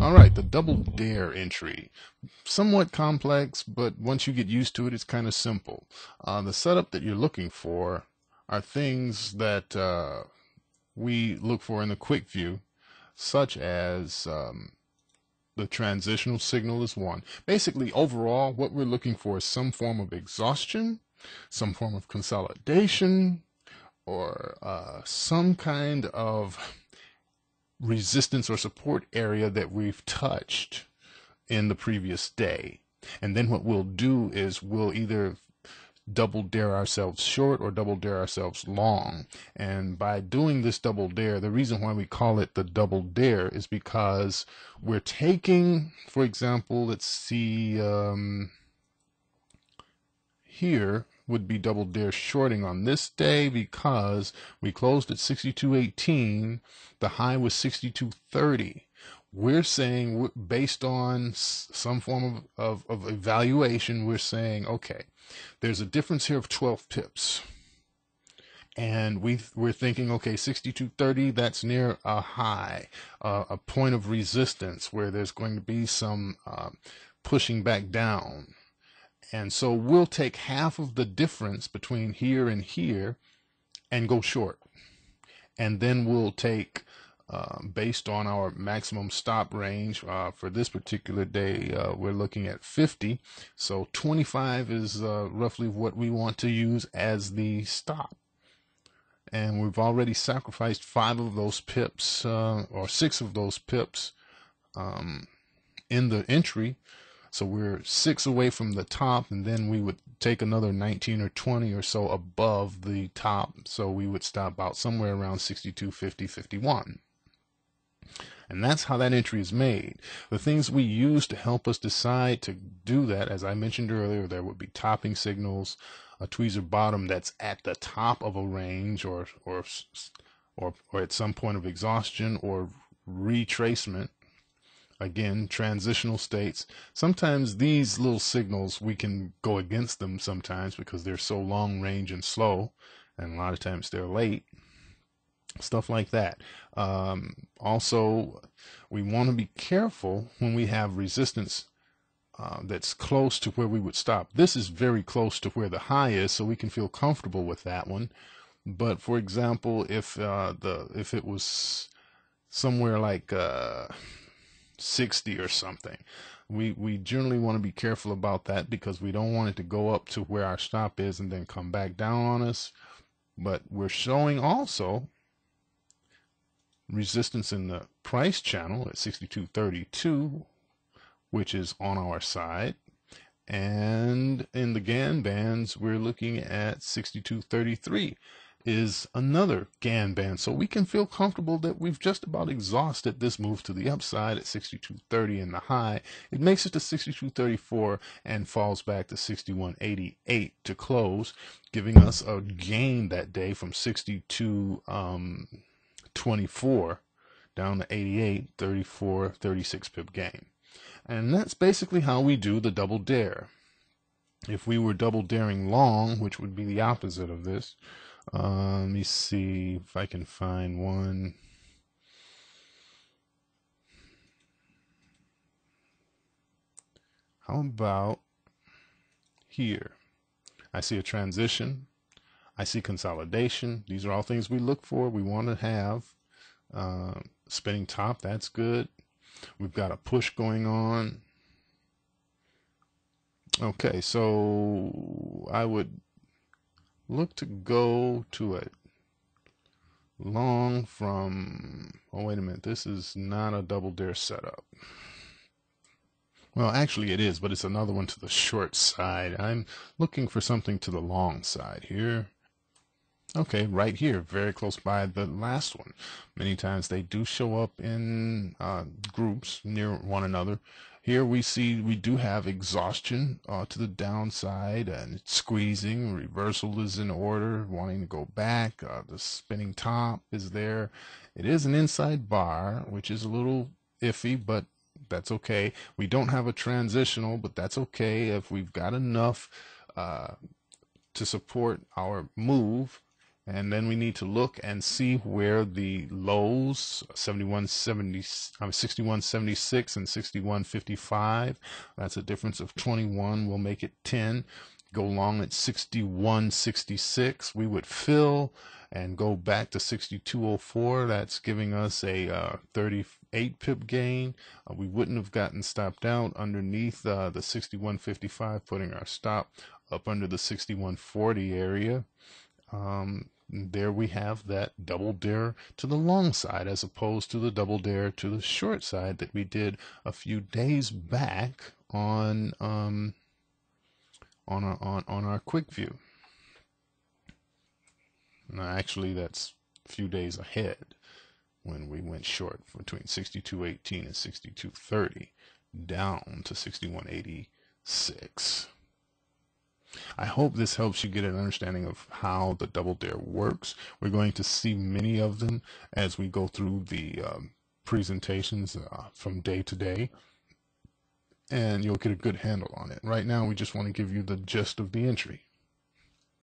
All right, the double dare entry. Somewhat complex, but once you get used to it, it's kind of simple. The setup that you're looking for are things that we look for in the QuickView, such as the transitional signal is one. Basically, overall, what we're looking for is some form of exhaustion, some form of consolidation, or some kind of resistance or support area that we've touched in the previous day. And then what we'll do is we'll either double dare ourselves short or double dare ourselves long. And by doing this double dare, the reason why we call it the double dare is because we're taking, for example, let's see, here would be double dare shorting on this day because we closed at 62.18. The high was 62.30. We're saying, based on some form of evaluation, we're saying, okay, there's a difference here of 12 pips. And we're thinking, okay, 62.30, that's near a high, a point of resistance where there's going to be some pushing back down. And so we'll take half of the difference between here and here and go short. And then we'll take, based on our maximum stop range, for this particular day, we're looking at 50. So 25 is roughly what we want to use as the stop. And we've already sacrificed 5 of those pips, or 6 of those pips in the entry. So we're 6 away from the top, and then we would take another 19 or 20 or so above the top. So we would stop out somewhere around 62, 50, 51. And that's how that entry is made. The things we use to help us decide to do that, as I mentioned earlier, there would be topping signals, a tweezer bottom that's at the top of a range or at some point of exhaustion or retracement. Again, transitional states. Sometimes these little signals, we can go against them sometimes because they're so long range and slow, and a lot of times they're late. Stuff like that. Also, we want to be careful when we have resistance that's close to where we would stop. This is very close to where the high is, so we can feel comfortable with that one. But for example, if it was somewhere like 60 or something, we generally want to be careful about that because we don't want it to go up to where our stop is and then come back down on us. But we're showing also resistance in the price channel at 62.32, which is on our side, and in the GAN bands we're looking at 62.33 is another GAN band. So we can feel comfortable that we've just about exhausted this move to the upside at 62.30 in the high. It makes it to 62.34 and falls back to 61.88 to close, giving us a gain that day from 62.24 down to 88, 34, 36 pip gain. And that's basically how we do the double dare. If we were double daring long, which would be the opposite of this, let me see if I can find one. How about here? I see a transition. I see consolidation. These are all things we look for. We want to have spinning top. That's good. We've got a push going on. Okay, so I would look to go to a long from, oh wait a minute, this is not a double dare setup. Well, actually it is, but it's another one to the short side. I'm looking for something to the long side here. Okay, right here, very close by the last one. Many times they do show up in groups near one another. Here we see we do have exhaustion to the downside and it's squeezing. Reversal is in order, wanting to go back. The spinning top is there. It is an inside bar, which is a little iffy, but that's okay. We don't have a transitional, but that's okay if we've got enough to support our move. And then we need to look and see where the lows 6176 and 6155, that's a difference of 21, we'll make it 10. Go long at 6166, we would fill and go back to 6204. That's giving us a 38 pip gain. We wouldn't have gotten stopped out underneath the 6155, putting our stop up under the 6140 area. There we have that double dare to the long side as opposed to the double dare to the short side that we did a few days back on our QuickView. Now, actually, that's a few days ahead when we went short between 62.18 and 62.30 down to 61.86. I hope this helps you get an understanding of how the double dare works. We're going to see many of them as we go through the presentations from day to day, and you'll get a good handle on it. Right now, we just want to give you the gist of the entry.